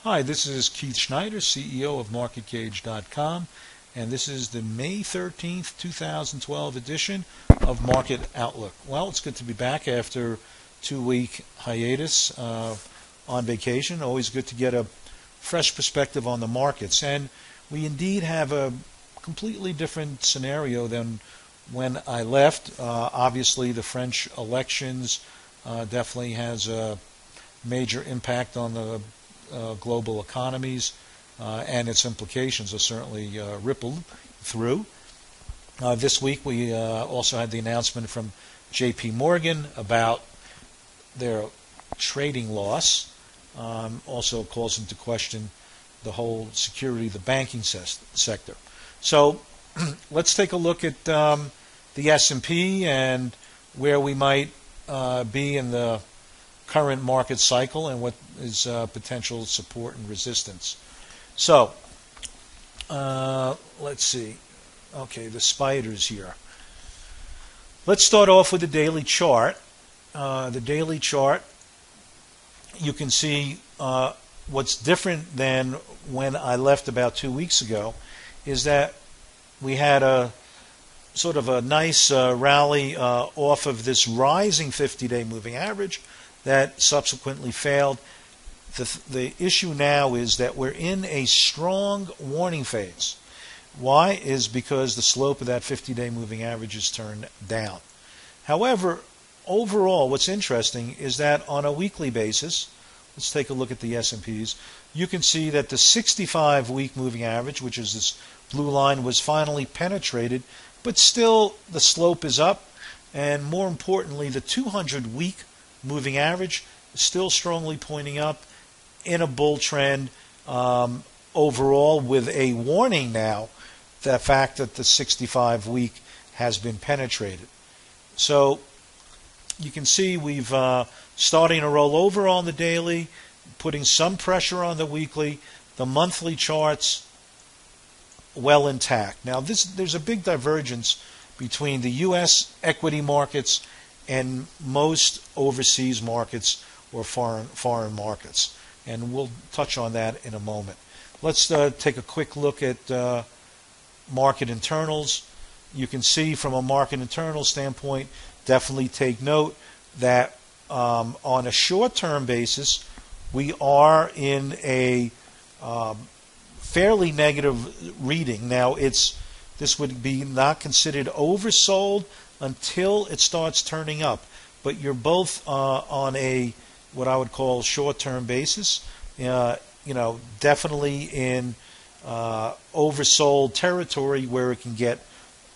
Hi, this is Keith Schneider, CEO of MarketGauge.com, and this is the May 13th, 2012 edition of Market Outlook. Well, it's good to be back after a 2-week hiatus on vacation. Always good to get a fresh perspective on the markets. And we indeed have a completely different scenario than when I left. Obviously, the French elections definitely has a major impact on the global economies, and its implications are certainly rippled through. This week we also had the announcement from J.P. Morgan about their trading loss. Also calls into question the whole security of the banking sector. So let's take a look at the S&P and where we might be in the current market cycle and what is potential support and resistance. So let's see. Okay, the spiders here. Let's start off with the daily chart. The daily chart, you can see what's different than when I left about 2 weeks ago is that we had a sort of a nice rally off of this rising 50-day moving average that subsequently failed. The issue now is that we're in a strong warning phase. Why? Is because the slope of that 50-day moving average is turned down. However, overall, what's interesting is that on a weekly basis, let's take a look at the S&Ps, you can see that the 65-week moving average, which is this blue line, was finally penetrated, but still the slope is up, and more importantly, the 200-week moving average is still strongly pointing up in a bull trend overall, with a warning now, the fact that the 65-week has been penetrated. So you can see we've starting to roll over on the daily, putting some pressure on the weekly. The monthly charts well intact. Now there's a big divergence between the U.S. equity markets and most overseas markets or foreign markets, and we'll touch on that in a moment. Let's take a quick look at market internals. You can see from a market internal standpoint, definitely take note that on a short-term basis, we are in a fairly negative reading. Now, this would be not considered oversold until it starts turning up, but you're both on a what I would call short-term basis. Definitely in oversold territory where it can get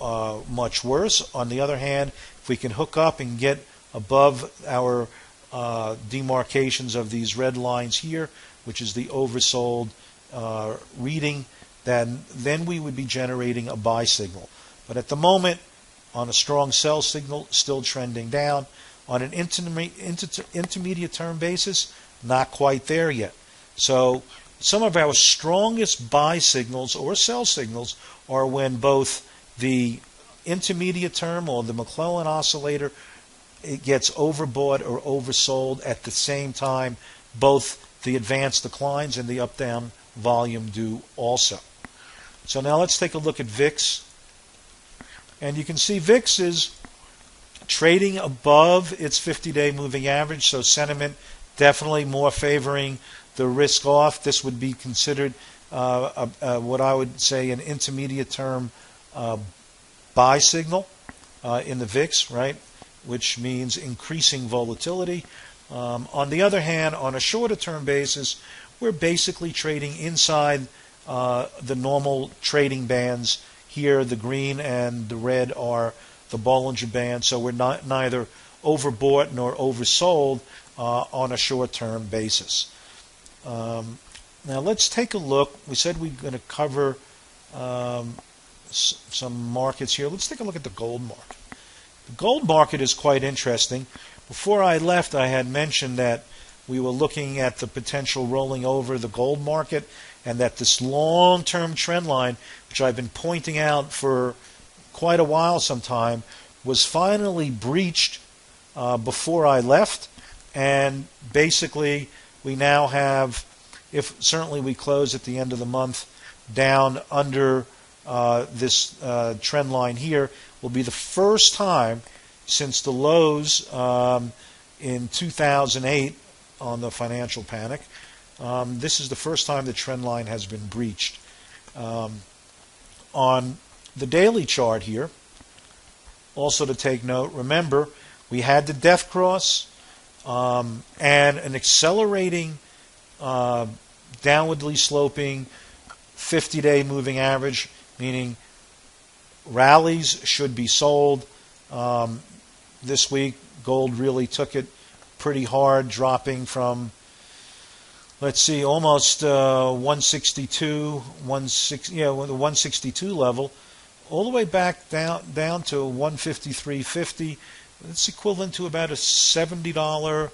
much worse. On the other hand, if we can hook up and get above our demarcations of these red lines here, which is the oversold reading, then we would be generating a buy signal. But at the moment, on a strong sell signal, still trending down. On an intermediate term basis, not quite there yet. So some of our strongest buy signals or sell signals are when both the intermediate term or the McClellan oscillator, it gets overbought or oversold at the same time. Both the advanced declines and the up-down volume do also. So now let's take a look at VIX. And you can see VIX is trading above its 50-day moving average, so sentiment definitely more favoring the risk off. This would be considered what I would say an intermediate term buy signal in the VIX, right? Which means increasing volatility. On the other hand, on a shorter term basis, we're basically trading inside the normal trading bands. Here, the green and the red are the Bollinger Band, so we're neither overbought nor oversold on a short-term basis. Now let's take a look. We said we're going to cover some markets here. Let's take a look at the gold market. The gold market is quite interesting. Before I left, I had mentioned that we were looking at the potential rolling over the gold market, and that this long-term trend line, which I've been pointing out for quite a while sometime, was finally breached before I left, and basically we now have if certainly we close at the end of the month down under this trend line here, will be the first time since the lows in 2008 on the financial panic. This is the first time the trend line has been breached. On the daily chart here, also to take note, remember we had the death cross and an accelerating downwardly sloping 50-day moving average, meaning rallies should be sold. This week gold really took it pretty hard, dropping from, let's see, almost 162, the 162 level, all the way back down to 153.50. It's equivalent to about a $70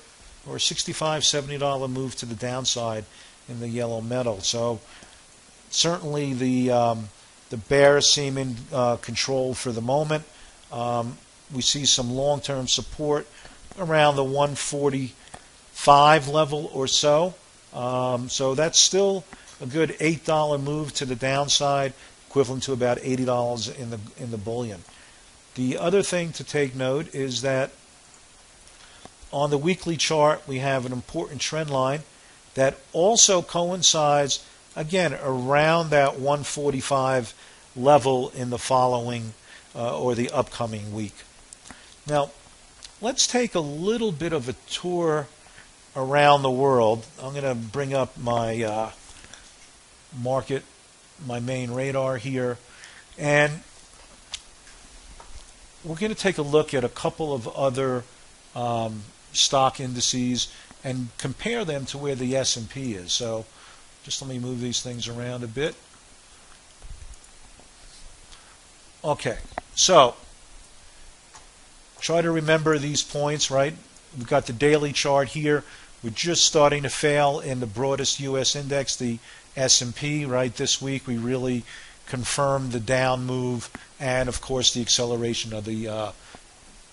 or $65, $70 move to the downside in the yellow metal. So certainly the bears seem in control for the moment. We see some long-term support around the 145 level or so. So that's still a good $8 move to the downside, equivalent to about $80 in the bullion. The other thing to take note is that on the weekly chart we have an important trend line that also coincides again around that 145 level in the following or the upcoming week. Now let's take a little bit of a tour around the world. I'm going to bring up my my main radar here, and we're going to take a look at a couple of other stock indices and compare them to where the S&P is. So just let me move these things around a bit. Okay, so try to remember these points, right? We've got the daily chart here. We're just starting to fail in the broadest U.S. index, the S&P, right? This week we really confirmed the down move and, of course, the acceleration of the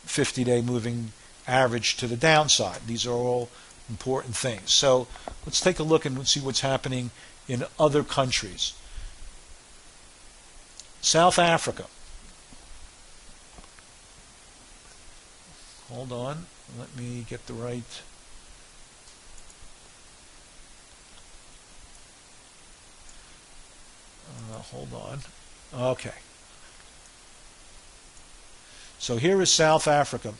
50-day moving average to the downside. These are all important things. So let's take a look and see what's happening in other countries. South Africa. Hold on. Let me get the right... hold on. Okay. So here is South Africa.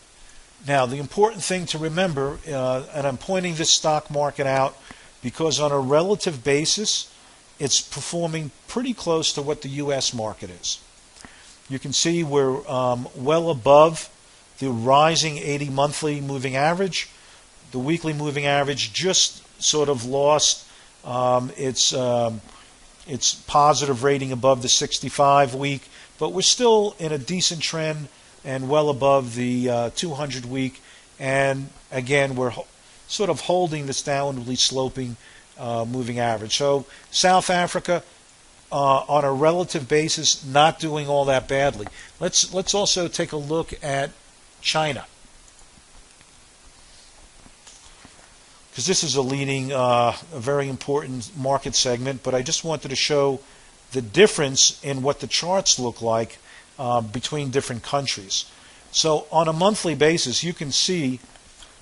Now, the important thing to remember, and I'm pointing this stock market out because on a relative basis, it's performing pretty close to what the U.S. market is. You can see we're well above the rising 80 monthly moving average. The weekly moving average just sort of lost its positive rating above the 65 week, but we're still in a decent trend and well above the 200 week, and again we're sort of holding this downwardly sloping moving average. So South Africa on a relative basis not doing all that badly. Let's also take a look at China, because this is a leading, a very important market segment, but I just wanted to show the difference in what the charts look like between different countries. So on a monthly basis, you can see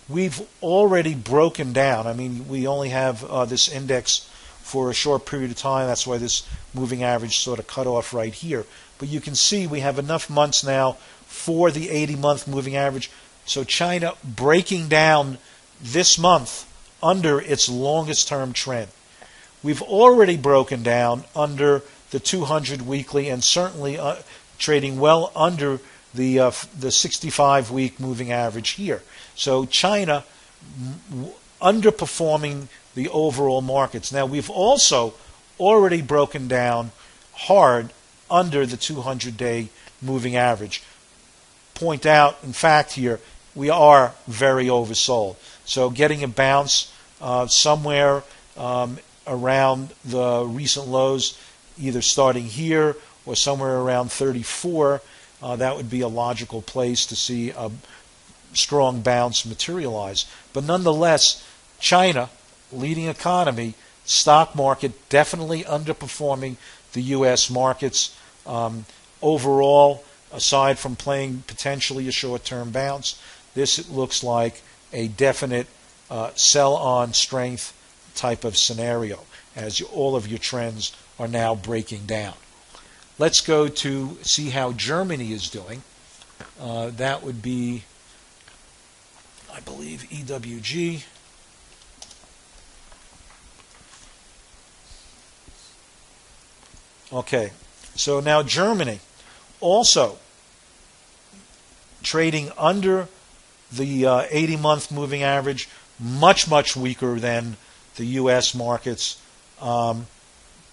we've already broken down. I mean, we only have this index for a short period of time. That's why this moving average sort of cut off right here. But you can see we have enough months now for the 80-month moving average. So China breaking down this month under its longest term trend. We've already broken down under the 200 weekly and certainly trading well under the 65 week moving average here. So China underperforming the overall markets. Now we've also already broken down hard under the 200-day moving average. Point out, in fact, here we are very oversold. So getting a bounce somewhere around the recent lows, either starting here or somewhere around 34, that would be a logical place to see a strong bounce materialize. But nonetheless, China, leading economy, stock market definitely underperforming the U.S. markets. Overall, aside from playing potentially a short-term bounce, this looks like a definite sell-on strength type of scenario, as all of your trends are now breaking down. Let's go to see how Germany is doing. That would be, I believe, EWG. Okay, so now Germany also trading under the 80-month moving average, much weaker than the U.S. markets.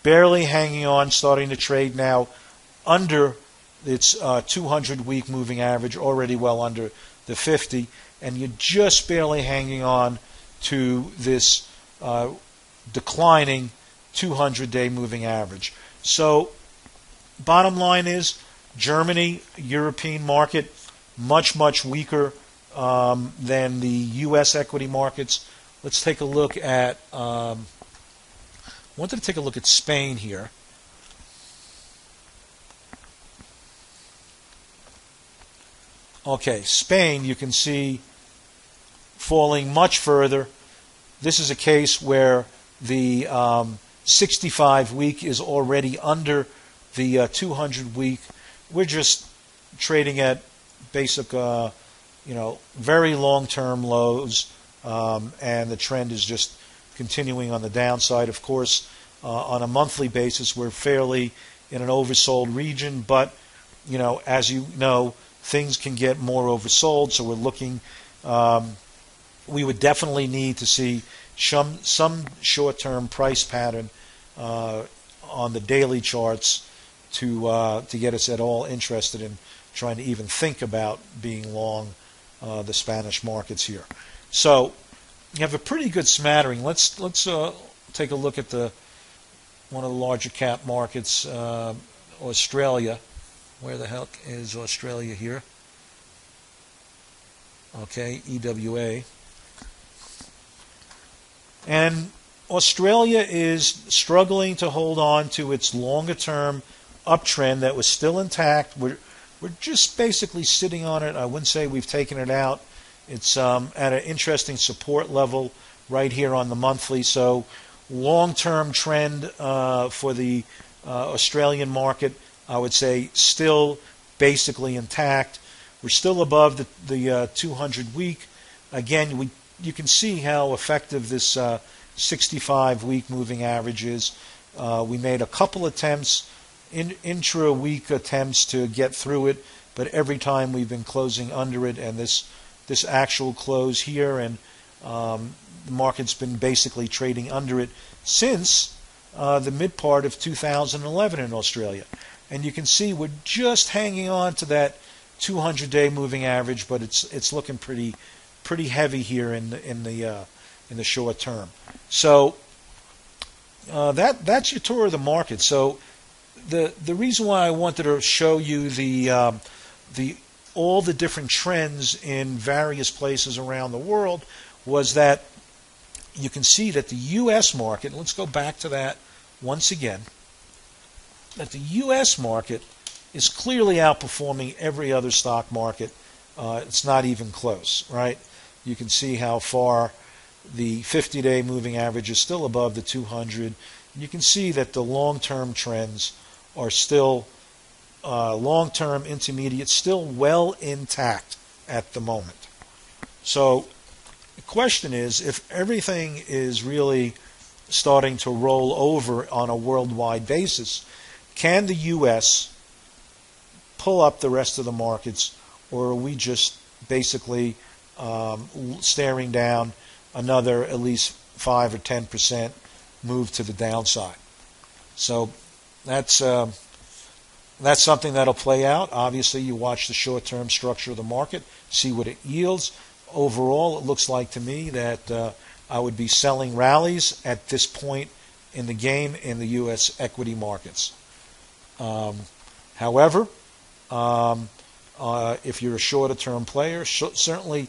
Barely hanging on, starting to trade now under its 200-week moving average, already well under the 50, and you're just barely hanging on to this declining 200-day moving average. So bottom line is Germany, European market, much weaker than the U.S. equity markets. Let's take a look at, I wanted to take a look at Spain here. Okay, Spain, you can see falling much further. This is a case where the 65-week is already under the 200-week. We're just trading at basic, very long-term lows, and the trend is just continuing on the downside. Of course, on a monthly basis, we're fairly in an oversold region, but as you know, things can get more oversold. So we're looking. We would definitely need to see some short-term price pattern on the daily charts to get us at all interested in trying to even think about being long the Spanish markets here. So you have a pretty good smattering. Let's take a look at one of the larger cap markets, Australia. Where the heck is Australia here? Okay, EWA. And Australia is struggling to hold on to its longer-term uptrend that was still intact. We're just basically sitting on it. I wouldn't say we've taken it out. It's at an interesting support level right here on the monthly. So long-term trend for the Australian market, I would say, still basically intact. We're still above the 200-week. Again, you can see how effective this 65-week moving average is. We made a couple attempts, intra-week attempts to get through it, but every time we've been closing under it, and this actual close here, and the market's been basically trading under it since the mid part of 2011 in Australia. And you can see we're just hanging on to that 200-day moving average, but it's looking pretty heavy here in the short term. So that's your tour of the market. So the reason why I wanted to show you all the different trends in various places around the world was that you can see that the U.S. market, let's go back to that once again, that the U.S. market is clearly outperforming every other stock market. It's not even close, right? You can see how far the 50-day moving average is still above the 200. You can see that the long-term trends are still long-term, intermediate, still well intact at the moment. So the question is, if everything is really starting to roll over on a worldwide basis, can the U.S. pull up the rest of the markets, or are we just basically staring down another at least 5 or 10% move to the downside? So that's something that'll play out. Obviously, you watch the short-term structure of the market, see what it yields. Overall, it looks like to me that I would be selling rallies at this point in the game in the U.S. equity markets. However, if you're a shorter-term player, certainly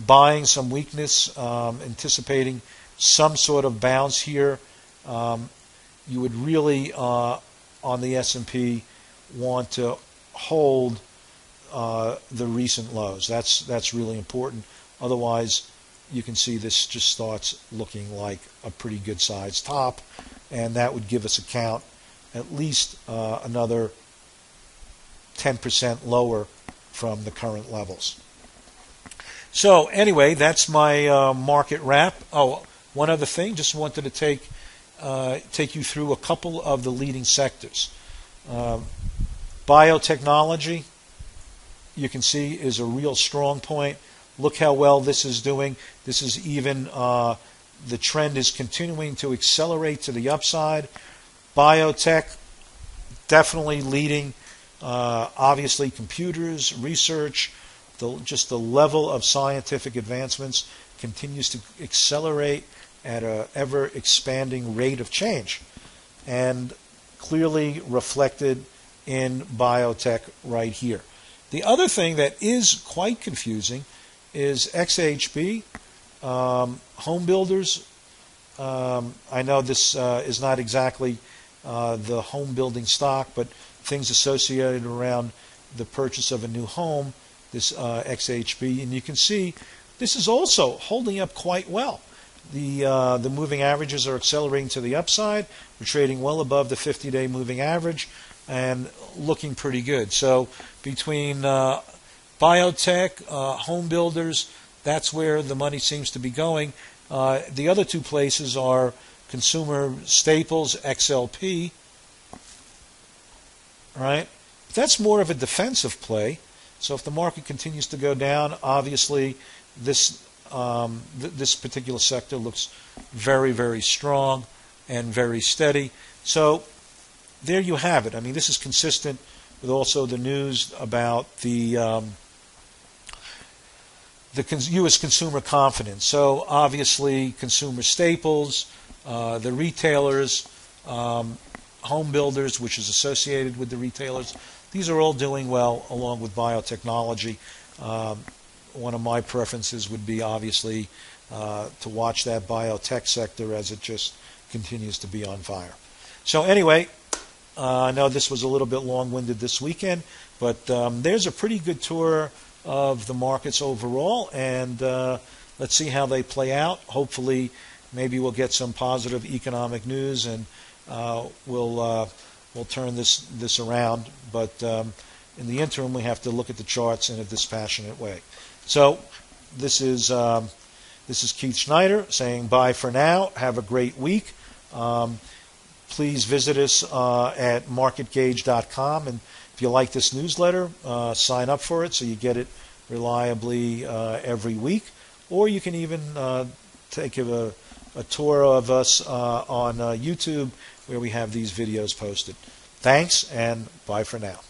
buying some weakness, anticipating some sort of bounce here. You would really, on the S&P, want to hold the recent lows. That's really important. Otherwise, you can see this just starts looking like a pretty good sized top, and that would give us a count at least another 10% lower from the current levels. So anyway, that's my market wrap. Oh, one other thing, just wanted to take you through a couple of the leading sectors. Biotechnology, you can see, is a real strong point. Look how well this is doing. This is even, the trend is continuing to accelerate to the upside. Biotech, definitely leading. Obviously, computers, research, just the level of scientific advancements continues to accelerate at an ever-expanding rate of change, and clearly reflected in biotech right here. The other thing that is quite confusing is XHB, home builders. I know this is not exactly the home building stock, but things associated around the purchase of a new home, this XHB, and you can see this is also holding up quite well. The moving averages are accelerating to the upside. We're trading well above the 50-day moving average and looking pretty good. So between biotech, home builders, that's where the money seems to be going. The other two places are consumer staples, XLP, right? That's more of a defensive play. So if the market continues to go down, obviously this this particular sector looks very, very strong and very steady. So there you have it. I mean, this is consistent with also the news about the U.S. consumer confidence. So obviously consumer staples, the retailers, home builders, which is associated with the retailers, these are all doing well, along with biotechnology. One of my preferences would be obviously to watch that biotech sector as it just continues to be on fire. So anyway, I know this was a little bit long-winded this weekend, but there's a pretty good tour of the markets overall, and let's see how they play out. Hopefully, maybe we'll get some positive economic news, and we'll turn this around. But in the interim, we have to look at the charts in a dispassionate way. So this is Keith Schneider saying bye for now. Have a great week. Please visit us at MarketGauge.com, and if you like this newsletter, sign up for it so you get it reliably every week. Or you can even take a tour of us on YouTube, where we have these videos posted. Thanks, and bye for now.